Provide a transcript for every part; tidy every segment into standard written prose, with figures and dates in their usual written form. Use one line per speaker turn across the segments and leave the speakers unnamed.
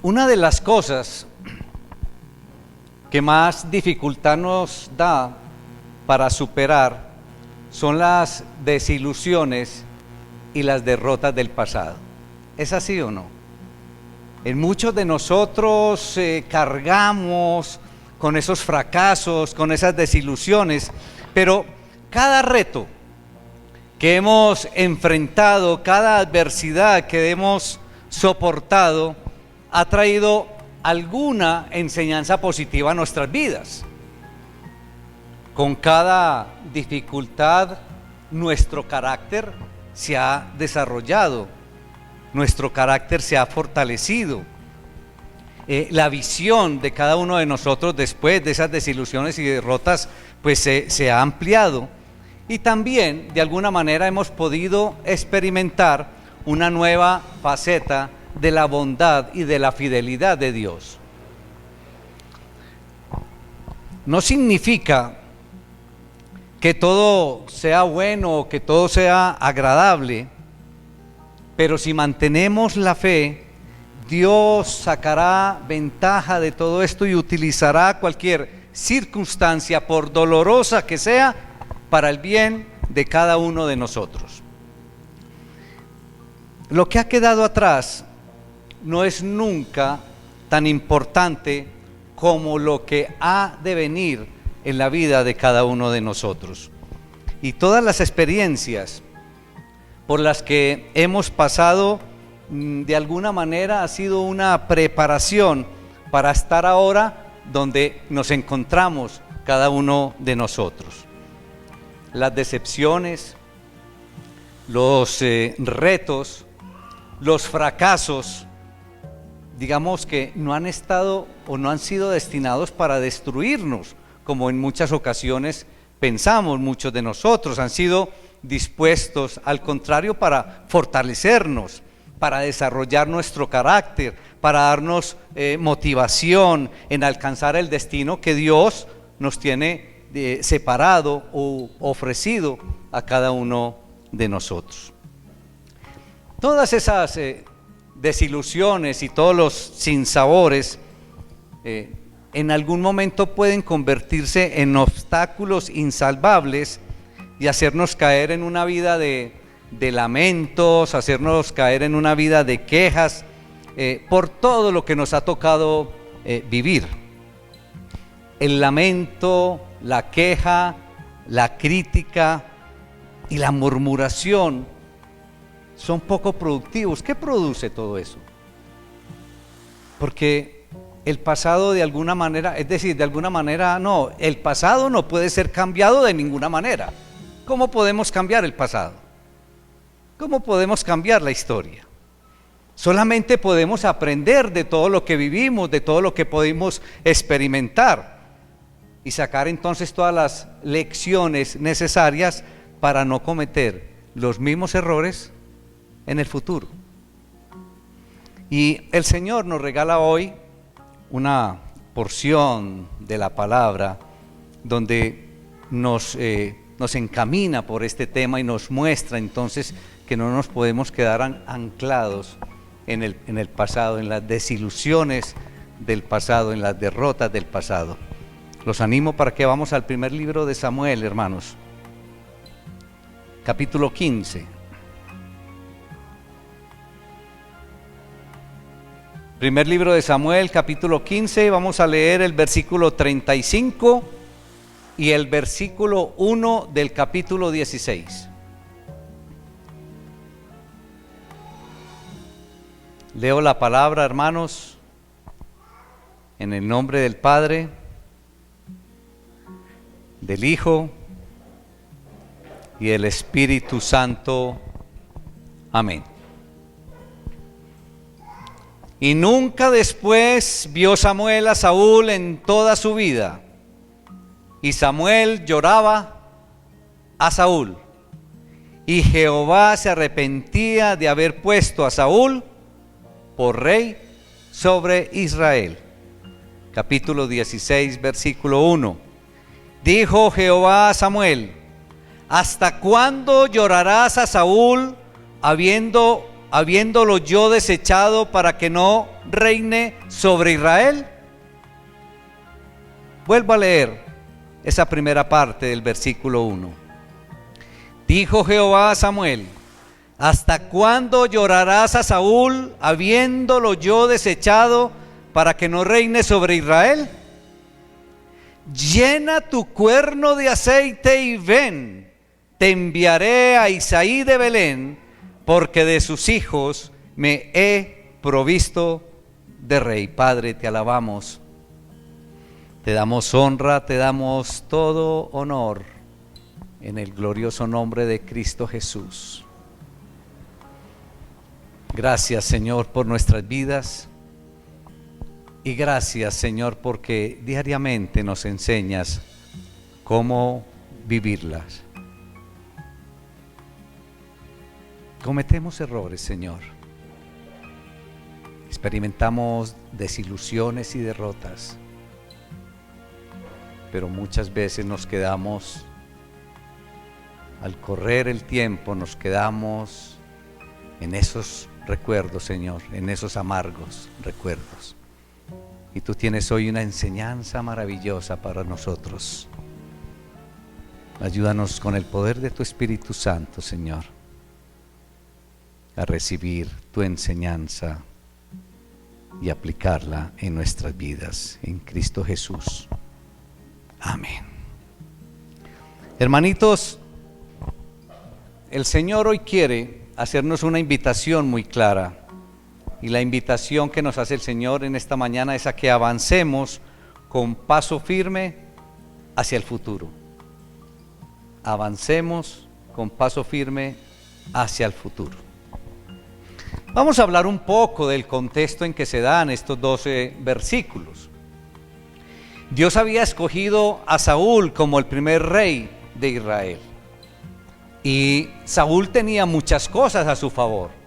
Una de las cosas que más dificultad nos da para superar son las desilusiones y las derrotas del pasado. ¿Es así o no? En muchos de nosotros cargamos con esos fracasos, con esas desilusiones, pero cada reto que hemos enfrentado, cada adversidad que hemos soportado, ha traído alguna enseñanza positiva a nuestras vidas. Con cada dificultad, nuestro carácter se ha desarrollado, nuestro carácter se ha fortalecido. La visión de cada uno de nosotros después de esas desilusiones y derrotas, pues se ha ampliado. Y también, de alguna manera, hemos podido experimentar una nueva faceta de la bondad y de la fidelidad de Dios. No significa que todo sea bueno o que todo sea agradable, pero si mantenemos la fe, Dios sacará ventaja de todo esto y utilizará cualquier circunstancia, por dolorosa que sea, para el bien de cada uno de nosotros. Lo que ha quedado atrás no es nunca tan importante como lo que ha de venir en la vida de cada uno de nosotros. Y todas las experiencias por las que hemos pasado, de alguna manera ha sido una preparación para estar ahora donde nos encontramos cada uno de nosotros. Las decepciones, los retos, los fracasos, digamos que no han estado o no han sido destinados para destruirnos, como en muchas ocasiones pensamos muchos de nosotros. Han sido dispuestos, al contrario, para fortalecernos, para desarrollar nuestro carácter, para darnos motivación en alcanzar el destino que Dios nos tiene separado o ofrecido a cada uno de nosotros. Todas esas desilusiones y todos los sinsabores en algún momento pueden convertirse en obstáculos insalvables y hacernos caer en una vida de lamentos, hacernos caer en una vida de quejas por todo lo que nos ha tocado vivir. El lamento, la queja, la crítica y la murmuración son poco productivos. ¿Qué produce todo eso? Porque el pasado de alguna manera, es decir, de alguna manera no, el pasado no puede ser cambiado de ninguna manera. ¿Cómo podemos cambiar el pasado? ¿Cómo podemos cambiar la historia? Solamente podemos aprender de todo lo que vivimos, de todo lo que pudimos experimentar y sacar entonces todas las lecciones necesarias para no cometer los mismos errores en el futuro. Y el Señor nos regala hoy una porción de la palabra donde nos encamina por este tema y nos muestra entonces que no nos podemos quedar anclados en el pasado, en las desilusiones del pasado, en las derrotas del pasado. Los animo para que vamos al primer libro de Samuel, hermanos, capítulo 15. Primer libro de Samuel, capítulo 15, vamos a leer el versículo 35 y el versículo 1 del capítulo 16. Leo la palabra, hermanos, en el nombre del Padre, del Hijo y del Espíritu Santo. Amén. Y nunca después vio Samuel a Saúl en toda su vida. Y Samuel lloraba a Saúl. Y Jehová se arrepentía de haber puesto a Saúl por rey sobre Israel. Capítulo 16, versículo 1. Dijo Jehová a Samuel: ¿hasta cuándo llorarás a Saúl, habiendo habiéndolo yo desechado para que no reine sobre Israel? Vuelvo a leer esa primera parte del versículo 1. Dijo Jehová a Samuel: ¿hasta cuándo llorarás a Saúl, habiéndolo yo desechado para que no reine sobre Israel? Llena tu cuerno de aceite y ven, te enviaré a Isaí de Belén, porque de sus hijos me he provisto de rey. Padre, te alabamos, te damos honra, te damos todo honor en el glorioso nombre de Cristo Jesús. Gracias, Señor, por nuestras vidas, y gracias, Señor, porque diariamente nos enseñas cómo vivirlas. Cometemos errores, Señor. Experimentamos desilusiones y derrotas, pero muchas veces nos quedamos, al correr el tiempo, nos quedamos en esos recuerdos, Señor, en esos amargos recuerdos. Y tú tienes hoy una enseñanza maravillosa para nosotros. Ayúdanos con el poder de tu Espíritu Santo, Señor, a recibir tu enseñanza y aplicarla en nuestras vidas, en Cristo Jesús. Amén. Hermanitos, el Señor hoy quiere hacernos una invitación muy clara, y la invitación que nos hace el Señor en esta mañana es a que avancemos con paso firme hacia el futuro. Avancemos con paso firme hacia el futuro. Vamos a hablar un poco del contexto en que se dan estos 12 versículos. Dios había escogido a Saúl como el primer rey de Israel, y Saúl tenía muchas cosas a su favor.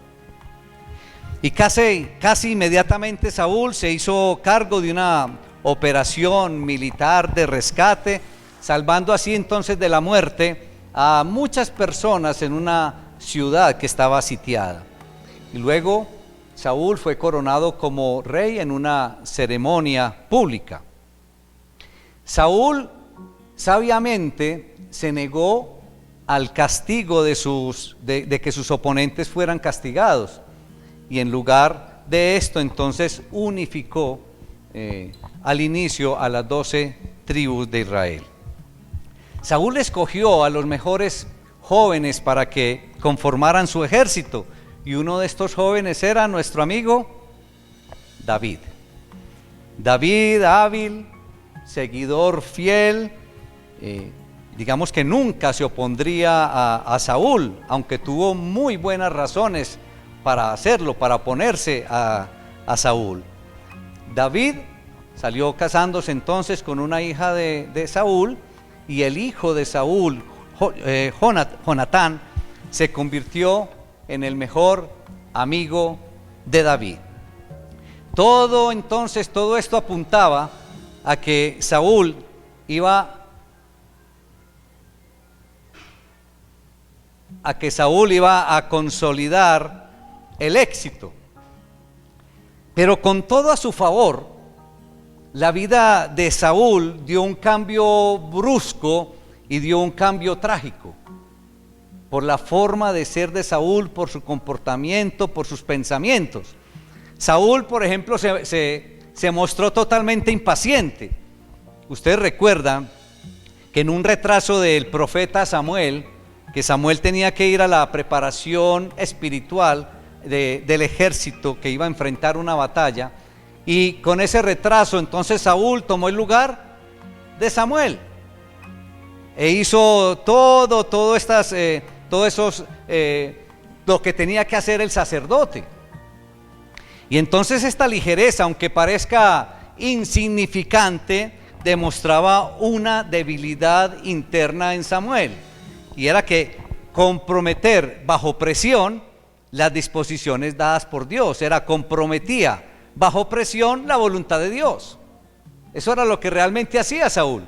Y casi inmediatamente Saúl se hizo cargo de una operación militar de rescate, salvando así entonces de la muerte a muchas personas en una ciudad que estaba sitiada. Y luego Saúl fue coronado como rey en una ceremonia pública. Saúl sabiamente se negó al castigo de que sus oponentes fueran castigados, y en lugar de esto entonces unificó al inicio a las 12 tribus de Israel. Saúl escogió a los mejores jóvenes para que conformaran su ejército, y uno de estos jóvenes era nuestro amigo David. David, hábil, seguidor fiel, digamos que nunca se opondría a Saúl, aunque tuvo muy buenas razones para hacerlo, para oponerse a Saúl. David salió casándose entonces con una hija de Saúl, y el hijo de Saúl, Jonatán, se convirtió en el mejor amigo de David. Todo esto apuntaba a que Saúl iba a consolidar el éxito. Pero con todo a su favor, la vida de Saúl dio un cambio brusco y dio un cambio trágico, por la forma de ser de Saúl, por su comportamiento, por sus pensamientos. Saúl, por ejemplo, se mostró totalmente impaciente. Ustedes recuerdan que en un retraso del profeta Samuel, que Samuel tenía que ir a la preparación espiritual del ejército que iba a enfrentar una batalla, y con ese retraso entonces Saúl tomó el lugar de Samuel e hizo lo que tenía que hacer el sacerdote. Y entonces esta ligereza, aunque parezca insignificante, demostraba una debilidad interna en Samuel, y era que comprometer bajo presión las disposiciones dadas por Dios, comprometía bajo presión la voluntad de Dios. Eso era lo que realmente hacía Saúl.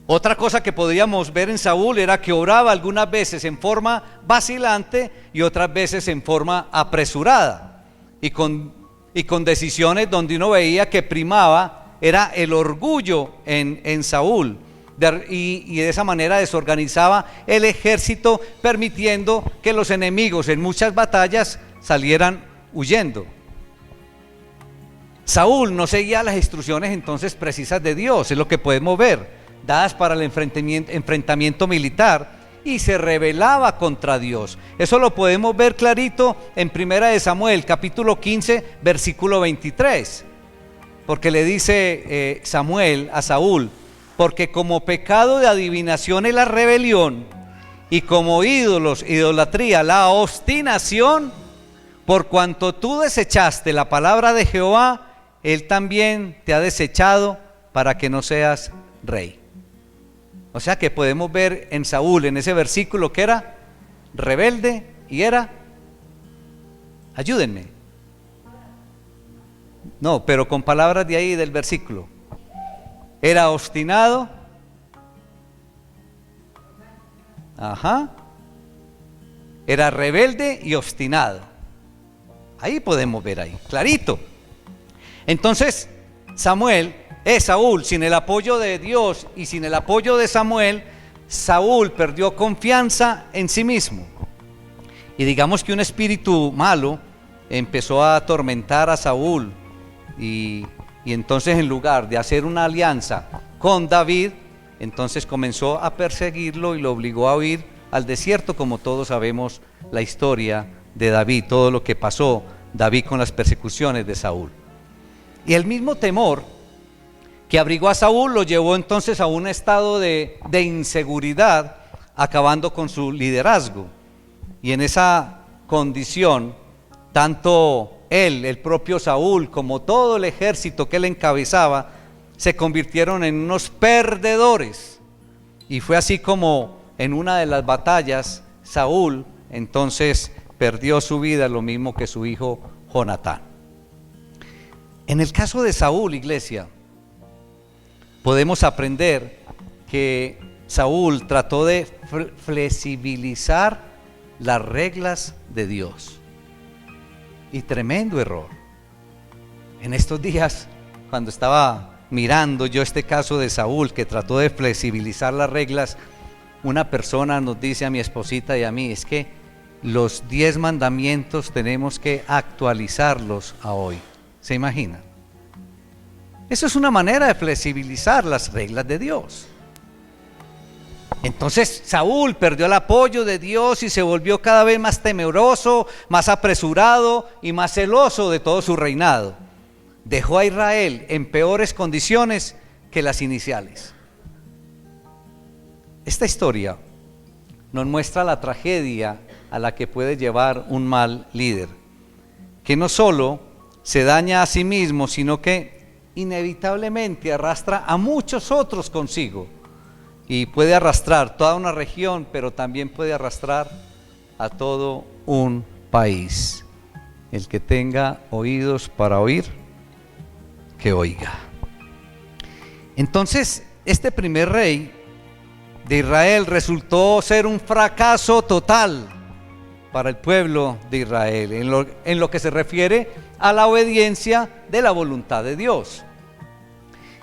Otra cosa que podíamos ver en Saúl era que oraba algunas veces en forma vacilante y otras veces en forma apresurada y con decisiones donde uno veía que primaba era el orgullo en Saúl, y de esa manera desorganizaba el ejército, permitiendo que los enemigos en muchas batallas salieran huyendo. Saúl no seguía las instrucciones entonces precisas de Dios, es lo que podemos ver, dadas para el enfrentamiento militar, y se rebelaba contra Dios. Eso lo podemos ver clarito en 1 Samuel capítulo 15 versículo 23, porque le dice Samuel a Saúl: porque como pecado de adivinación es la rebelión, y como ídolos, idolatría, la obstinación, por cuanto tú desechaste la palabra de Jehová, Él también te ha desechado para que no seas rey. O sea que podemos ver en Saúl, en ese versículo, que era rebelde y era, ayúdenme, no, pero con palabras de ahí del versículo, era obstinado, era rebelde y obstinado. Ahí podemos ver ahí, clarito. Entonces Saúl, sin el apoyo de Dios y sin el apoyo de Samuel, Saúl perdió confianza en sí mismo. Y digamos que un espíritu malo empezó a atormentar a Saúl, y entonces, en lugar de hacer una alianza con David, entonces comenzó a perseguirlo y lo obligó a huir al desierto, como todos sabemos la historia de David, todo lo que pasó David con las persecuciones de Saúl. Y el mismo temor que abrigó a Saúl lo llevó entonces a un estado de inseguridad, acabando con su liderazgo. Y en esa condición, tanto él, el propio Saúl, como todo el ejército que él encabezaba, se convirtieron en unos perdedores. Y fue así como en una de las batallas Saúl entonces perdió su vida, lo mismo que su hijo Jonatán. En el caso de Saúl, iglesia, podemos aprender que Saúl trató de flexibilizar las reglas de Dios. Y tremendo error. En estos días, cuando estaba mirando yo este caso de Saúl, que trató de flexibilizar las reglas, una persona nos dice a mi esposita y a mí: es que los 10 mandamientos tenemos que actualizarlos a hoy. ¿Se imaginan? Eso es una manera de flexibilizar las reglas de Dios. Entonces Saúl perdió el apoyo de Dios y se volvió cada vez más temeroso, más apresurado y más celoso de todo su reinado. Dejó a Israel en peores condiciones que las iniciales. Esta historia nos muestra la tragedia a la que puede llevar un mal líder, que no solo se daña a sí mismo, sino que inevitablemente arrastra a muchos otros consigo, y puede arrastrar toda una región, pero también puede arrastrar a todo un país. El que tenga oídos para oír, que oiga. Entonces, este primer rey de Israel resultó ser un fracaso total para el pueblo de Israel, en lo que se refiere a la obediencia de la voluntad de Dios.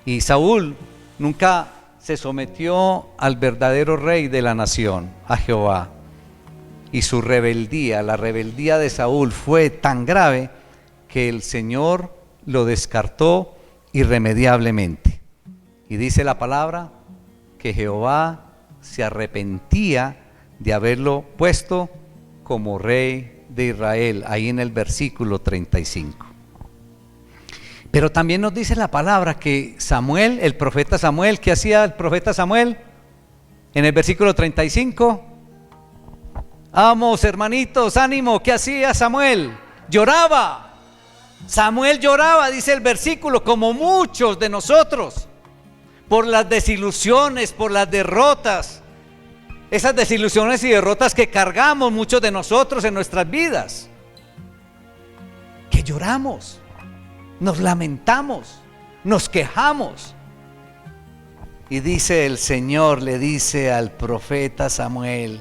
Y Saúl nunca se sometió al verdadero rey de la nación, a Jehová. Y su rebeldía, la rebeldía de Saúl, fue tan grave que el Señor lo descartó irremediablemente. Y dice la palabra que Jehová se arrepentía de haberlo puesto como rey de Israel, ahí en el versículo 35. Pero también nos dice la palabra que Samuel, el profeta Samuel, ¿qué hacía el profeta Samuel? En el versículo 35, vamos hermanitos, ánimo, ¿qué hacía Samuel? Lloraba. Samuel lloraba, dice el versículo, como muchos de nosotros, por las desilusiones, por las derrotas, esas desilusiones y derrotas que cargamos muchos de nosotros en nuestras vidas, que lloramos, nos lamentamos, nos quejamos. Y dice el Señor, le dice al profeta Samuel: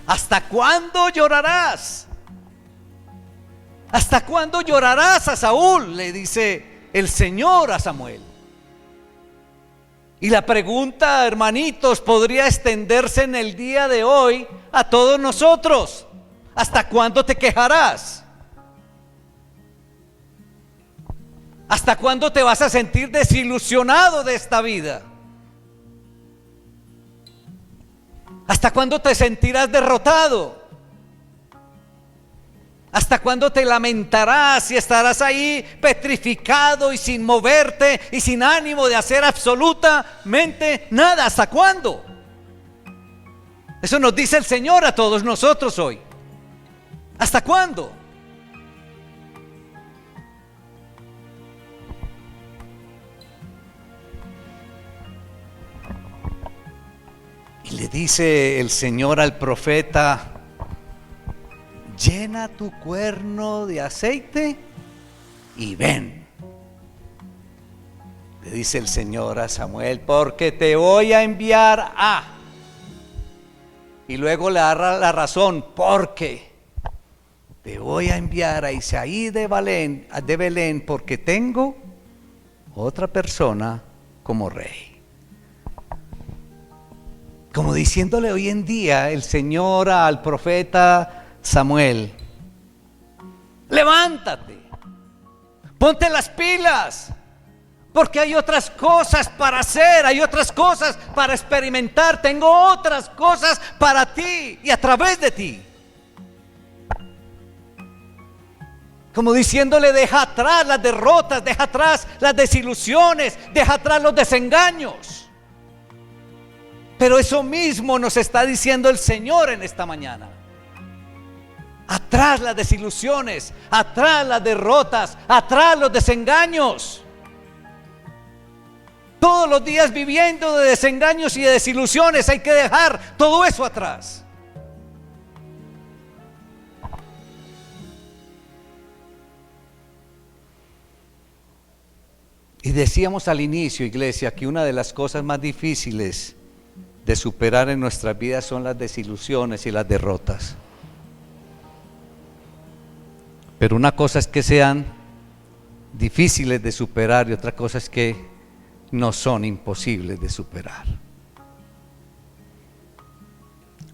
¿hasta cuándo llorarás? ¿Hasta cuándo llorarás a Saúl? Le dice el Señor a Samuel. Y la pregunta, hermanitos, podría extenderse en el día de hoy a todos nosotros. ¿Hasta cuándo te quejarás? ¿Hasta cuándo te vas a sentir desilusionado de esta vida? ¿Hasta cuándo te sentirás derrotado? ¿Hasta cuándo te lamentarás y estarás ahí petrificado y sin moverte y sin ánimo de hacer absolutamente nada? ¿Hasta cuándo? Eso nos dice el Señor a todos nosotros hoy. ¿Hasta cuándo? Y le dice el Señor al profeta: llena tu cuerno de aceite y ven. Le dice el Señor a Samuel: porque te voy a enviar a. Y luego le da la razón: porque te voy a enviar a Isaí de Belén, porque tengo otra persona como rey. Como diciéndole hoy en día el Señor al profeta Samuel: levántate, ponte las pilas, porque hay otras cosas para hacer, hay otras cosas para experimentar, tengo otras cosas para ti y a través de ti. Como diciéndole: deja atrás las derrotas, deja atrás las desilusiones, deja atrás los desengaños. Pero eso mismo nos está diciendo el Señor en esta mañana. Atrás las desilusiones, atrás las derrotas, atrás los desengaños. Todos los días viviendo de desengaños y de desilusiones, hay que dejar todo eso atrás. Y decíamos al inicio, iglesia, que una de las cosas más difíciles de superar en nuestras vidas son las desilusiones y las derrotas. Pero una cosa es que sean difíciles de superar y otra cosa es que no son imposibles de superar.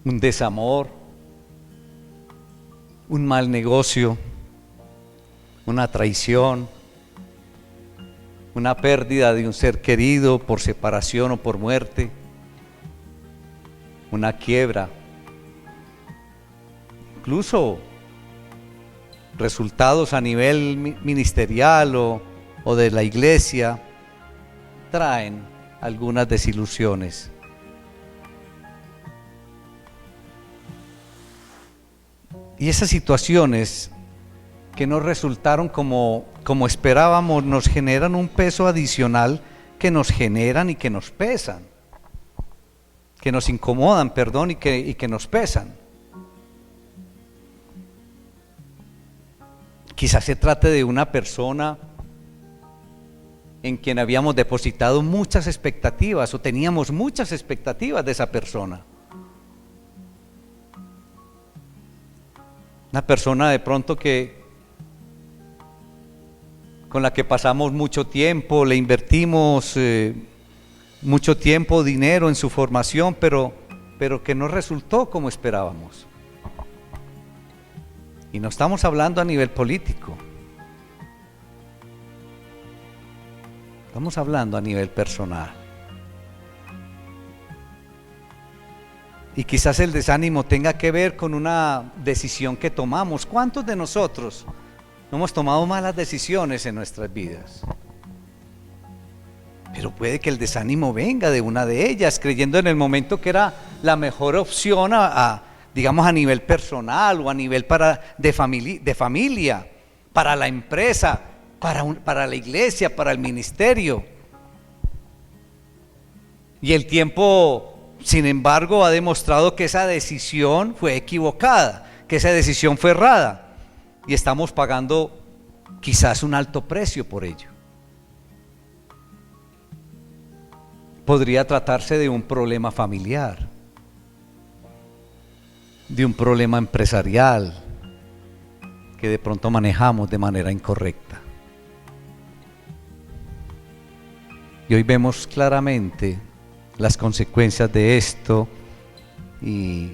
Un desamor, un mal negocio, una traición, una pérdida de un ser querido por separación o por muerte, una quiebra, incluso resultados a nivel ministerial o de la iglesia, traen algunas desilusiones. Y esas situaciones que no resultaron como esperábamos nos generan un peso adicional que nos generan y que nos pesan, que nos incomodan, y que nos pesan. Quizás se trate de una persona en quien habíamos depositado muchas expectativas o teníamos muchas expectativas de esa persona. Una persona de pronto con la que pasamos mucho tiempo, le invertimos mucho tiempo, dinero en su formación, pero que no resultó como esperábamos. Y no estamos hablando a nivel político, estamos hablando a nivel personal. Y quizás el desánimo tenga que ver con una decisión que tomamos. ¿Cuántos de nosotros no hemos tomado malas decisiones en nuestras vidas? Pero puede que el desánimo venga de una de ellas, creyendo en el momento que era la mejor opción digamos a nivel personal o a nivel de familia, para la empresa, para la iglesia, para el ministerio. Y el tiempo, sin embargo, ha demostrado que esa decisión fue equivocada, que esa decisión fue errada, y estamos pagando quizás un alto precio por ello. Podría tratarse de un problema familiar, de un problema empresarial que de pronto manejamos de manera incorrecta. Y hoy vemos claramente las consecuencias de esto y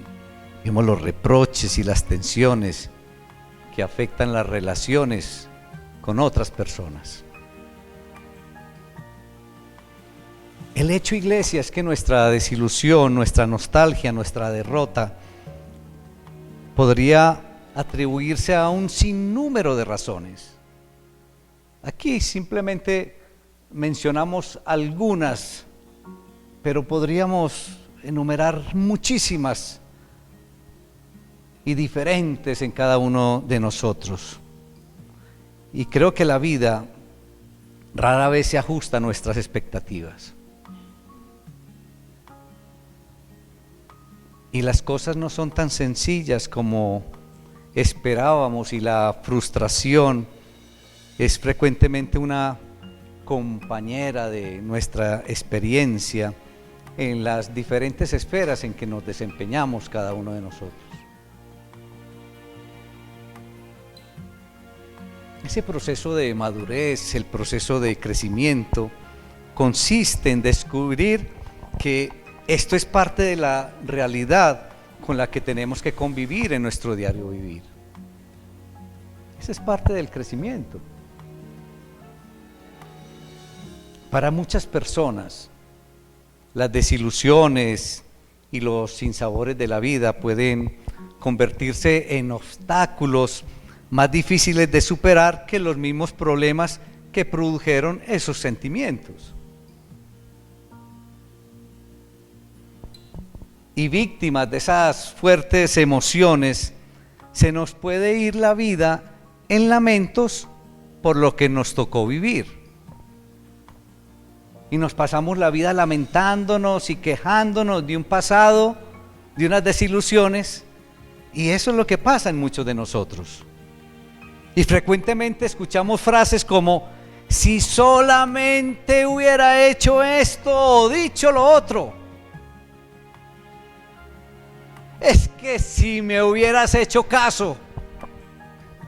vemos los reproches y las tensiones que afectan las relaciones con otras personas. El hecho, iglesia, es que nuestra desilusión, nuestra nostalgia, nuestra derrota podría atribuirse a un sinnúmero de razones. Aquí simplemente mencionamos algunas, pero podríamos enumerar muchísimas y diferentes en cada uno de nosotros. Y creo que la vida rara vez se ajusta a nuestras expectativas. Y las cosas no son tan sencillas como esperábamos, y la frustración es frecuentemente una compañera de nuestra experiencia en las diferentes esferas en que nos desempeñamos cada uno de nosotros. Ese proceso de madurez, el proceso de crecimiento, consiste en descubrir que esto es parte de la realidad con la que tenemos que convivir en nuestro diario vivir. Esa es parte del crecimiento. Para muchas personas, las desilusiones y los sinsabores de la vida pueden convertirse en obstáculos más difíciles de superar que los mismos problemas que produjeron esos sentimientos. Y víctimas de esas fuertes emociones, se nos puede ir la vida en lamentos por lo que nos tocó vivir. Y nos pasamos la vida lamentándonos y quejándonos de un pasado, de unas desilusiones, y eso es lo que pasa en muchos de nosotros. Y frecuentemente escuchamos frases como: si solamente hubiera hecho esto o dicho lo otro. Es que si me hubieras hecho caso,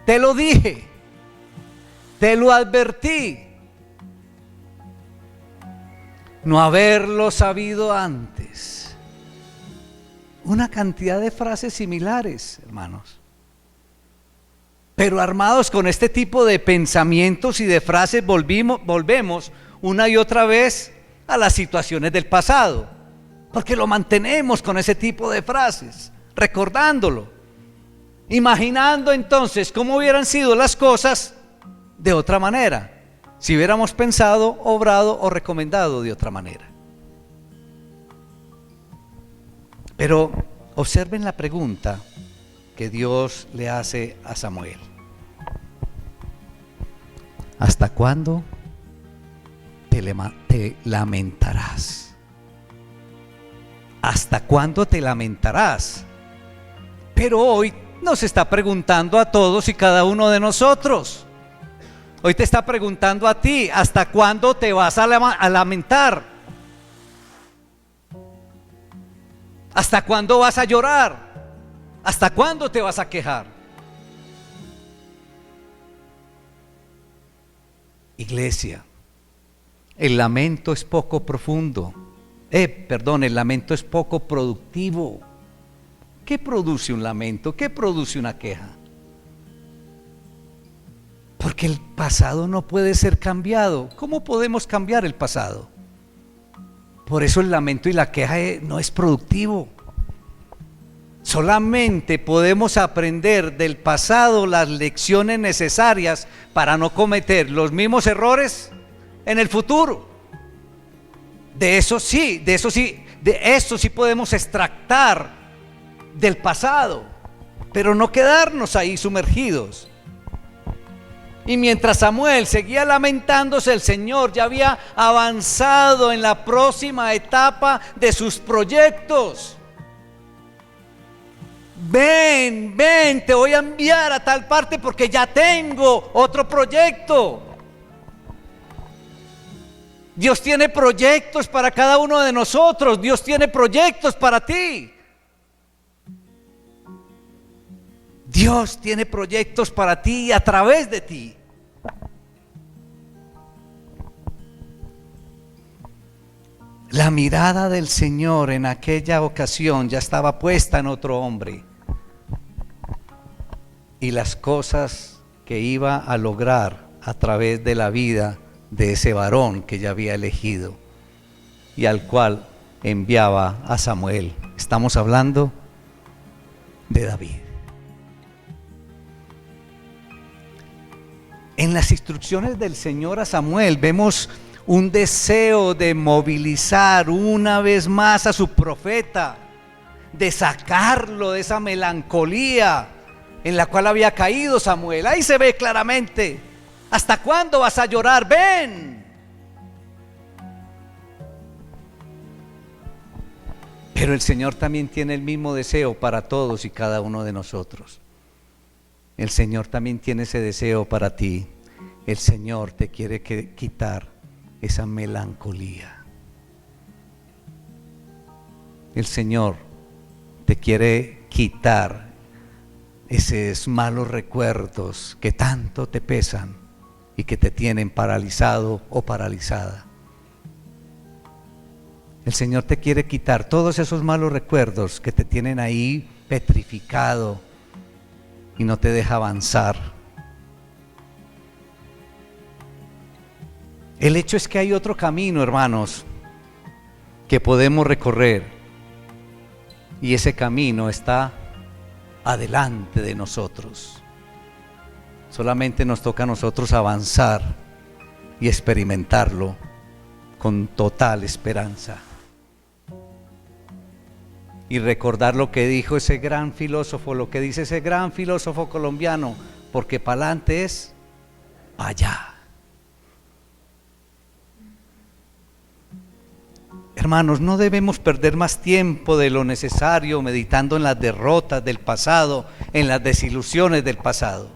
te lo dije, te lo advertí. No haberlo sabido antes. Una cantidad de frases similares, hermanos. Pero armados con este tipo de pensamientos y de frases, volvemos una y otra vez a las situaciones del pasado. Porque lo mantenemos con ese tipo de frases, recordándolo, imaginando entonces cómo hubieran sido las cosas de otra manera, si hubiéramos pensado, obrado o recomendado de otra manera. Pero observen la pregunta que Dios le hace a Samuel: ¿hasta cuándo te lamentarás? ¿Hasta cuándo te lamentarás? Pero hoy nos está preguntando a todos y cada uno de nosotros. Hoy te está preguntando a ti: ¿hasta cuándo te vas a lamentar? ¿Hasta cuándo vas a llorar? ¿Hasta cuándo te vas a quejar? Iglesia, el lamento es poco profundo. El lamento es poco productivo. ¿Qué produce un lamento? ¿Qué produce una queja? Porque el pasado no puede ser cambiado. ¿Cómo podemos cambiar el pasado? Por eso el lamento y la queja no es productivo. Solamente podemos aprender del pasado las lecciones necesarias para no cometer los mismos errores en el futuro. De eso sí podemos extractar del pasado, pero no quedarnos ahí sumergidos. Y mientras Samuel seguía lamentándose, el Señor ya había avanzado en la próxima etapa de sus proyectos. Ven, te voy a enviar a tal parte porque ya tengo otro proyecto. Dios tiene proyectos para cada uno de nosotros. Dios tiene proyectos para ti. Dios tiene proyectos para ti y a través de ti. La mirada del Señor en aquella ocasión ya estaba puesta en otro hombre. Y las cosas que iba a lograr a través de la vida de ese varón que ya había elegido y al cual enviaba a Samuel. Estamos hablando de David. En las instrucciones del Señor a Samuel vemos un deseo de movilizar una vez más a su profeta, de sacarlo de esa melancolía en la cual había caído Samuel. Ahí se ve claramente. ¿Hasta cuándo vas a llorar? Ven. Pero el Señor también tiene el mismo deseo para todos y cada uno de nosotros. El Señor también tiene ese deseo para ti. El Señor te quiere quitar esa melancolía. El Señor te quiere quitar esos malos recuerdos que tanto te pesan y que te tienen paralizado o paralizada. El Señor te quiere quitar todos esos malos recuerdos que te tienen ahí petrificado y no te deja avanzar. El hecho es que hay otro camino, hermanos, que podemos recorrer, y ese camino está adelante de nosotros. Solamente nos toca a nosotros avanzar y experimentarlo con total esperanza. Y recordar lo que dijo ese gran filósofo, lo que dice ese gran filósofo colombiano, porque para adelante es para allá. Hermanos, no debemos perder más tiempo de lo necesario meditando en las derrotas del pasado, en las desilusiones del pasado.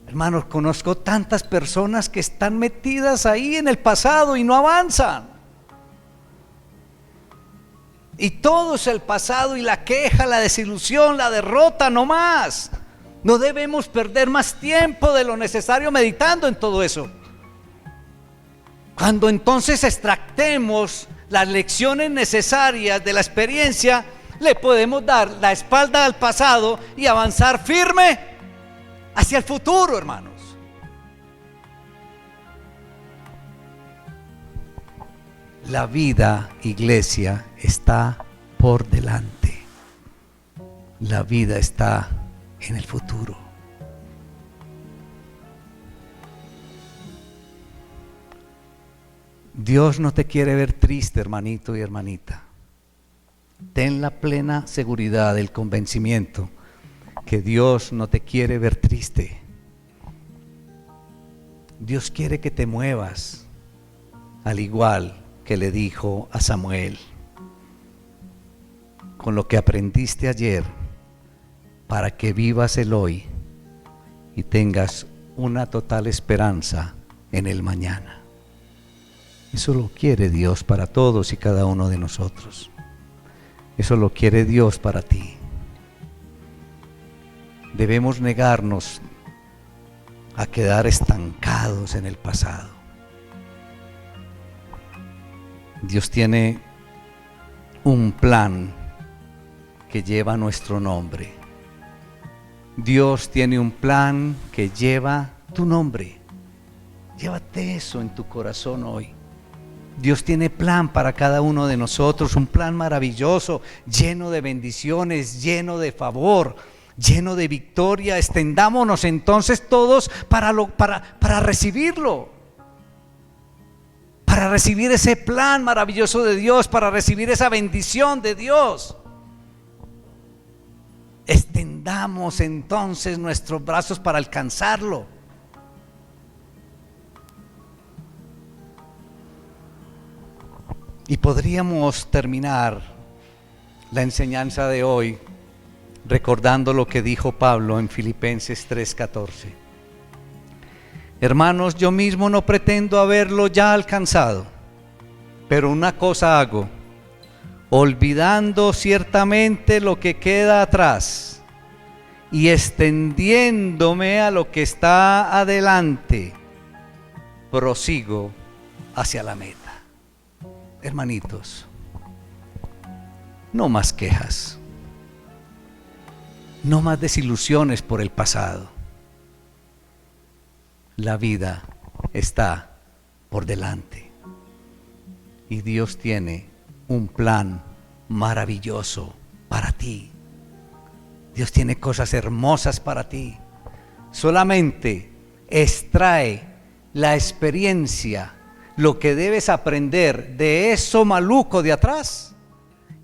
Hermanos, conozco tantas personas que están metidas ahí en el pasado y no avanzan. Y todo es el pasado y la queja, la desilusión, la derrota, no más. No debemos perder más tiempo de lo necesario meditando en todo eso. Cuando entonces extractemos las lecciones necesarias de la experiencia, le podemos dar la espalda al pasado y avanzar firme hacia el futuro, hermanos. La vida, iglesia, está por delante. La vida está en el futuro. Dios no te quiere ver triste, hermanito y hermanita. Ten la plena seguridad, el convencimiento que Dios no te quiere ver triste. Dios quiere que te muevas, al igual que le dijo a Samuel, con lo que aprendiste ayer, para que vivas el hoy y tengas una total esperanza en el mañana. Eso lo quiere Dios para todos y cada uno de nosotros. Eso lo quiere Dios para ti. Debemos negarnos a quedar estancados en el pasado. Dios tiene un plan que lleva nuestro nombre. Dios tiene un plan que lleva tu nombre. Llévate eso en tu corazón hoy. Dios tiene plan para cada uno de nosotros, un plan maravilloso, lleno de bendiciones, lleno de favor, lleno de victoria. Extendámonos entonces todos para recibirlo, para recibir ese plan maravilloso de Dios, para recibir esa bendición de Dios. Extendamos entonces nuestros brazos para alcanzarlo. Y podríamos terminar la enseñanza de hoy recordando lo que dijo Pablo en Filipenses 3:14. Hermanos, yo mismo no pretendo haberlo ya alcanzado, pero una cosa hago, olvidando ciertamente lo que queda atrás y extendiéndome a lo que está adelante, prosigo hacia la meta. Hermanitos, no más quejas, no más desilusiones por el pasado. La vida está por delante y Dios tiene un plan maravilloso para ti. Dios tiene cosas hermosas para ti. Solamente extrae la experiencia, lo que debes aprender de eso maluco de atrás,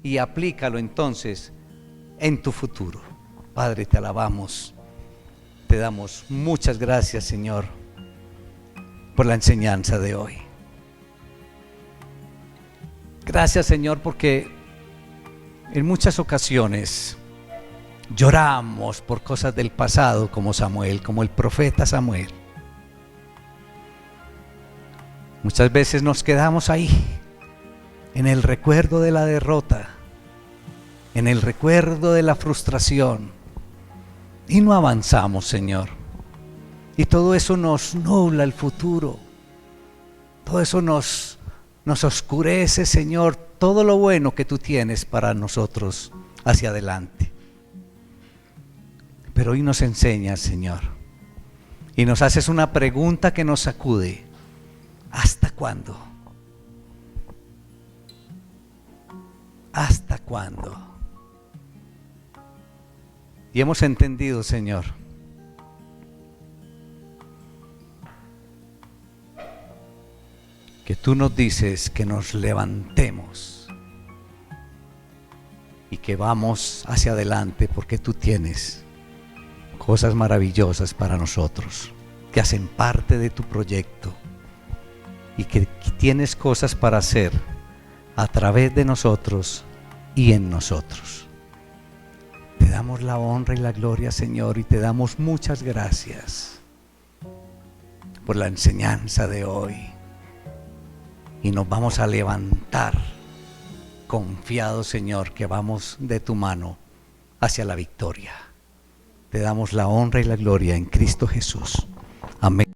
y aplícalo entonces en tu futuro. Padre, te alabamos, te damos muchas gracias, Señor, por la enseñanza de hoy. Gracias, Señor, porque en muchas ocasiones lloramos por cosas del pasado, como Samuel, como el profeta Samuel. Muchas veces nos quedamos ahí, en el recuerdo de la derrota, en el recuerdo de la frustración, y no avanzamos, Señor. Y todo eso nos nubla el futuro, todo eso nos oscurece, Señor, todo lo bueno que tú tienes para nosotros hacia adelante. Pero hoy nos enseñas, Señor, y nos haces una pregunta que nos sacude. ¿Hasta cuándo? ¿Hasta cuándo? Y hemos entendido, Señor, que tú nos dices que nos levantemos y que vamos hacia adelante, porque tú tienes cosas maravillosas para nosotros que hacen parte de tu proyecto, y que tienes cosas para hacer a través de nosotros y en nosotros. Te damos la honra y la gloria, Señor, y te damos muchas gracias por la enseñanza de hoy. Y nos vamos a levantar confiados, Señor, que vamos de tu mano hacia la victoria. Te damos la honra y la gloria en Cristo Jesús. Amén.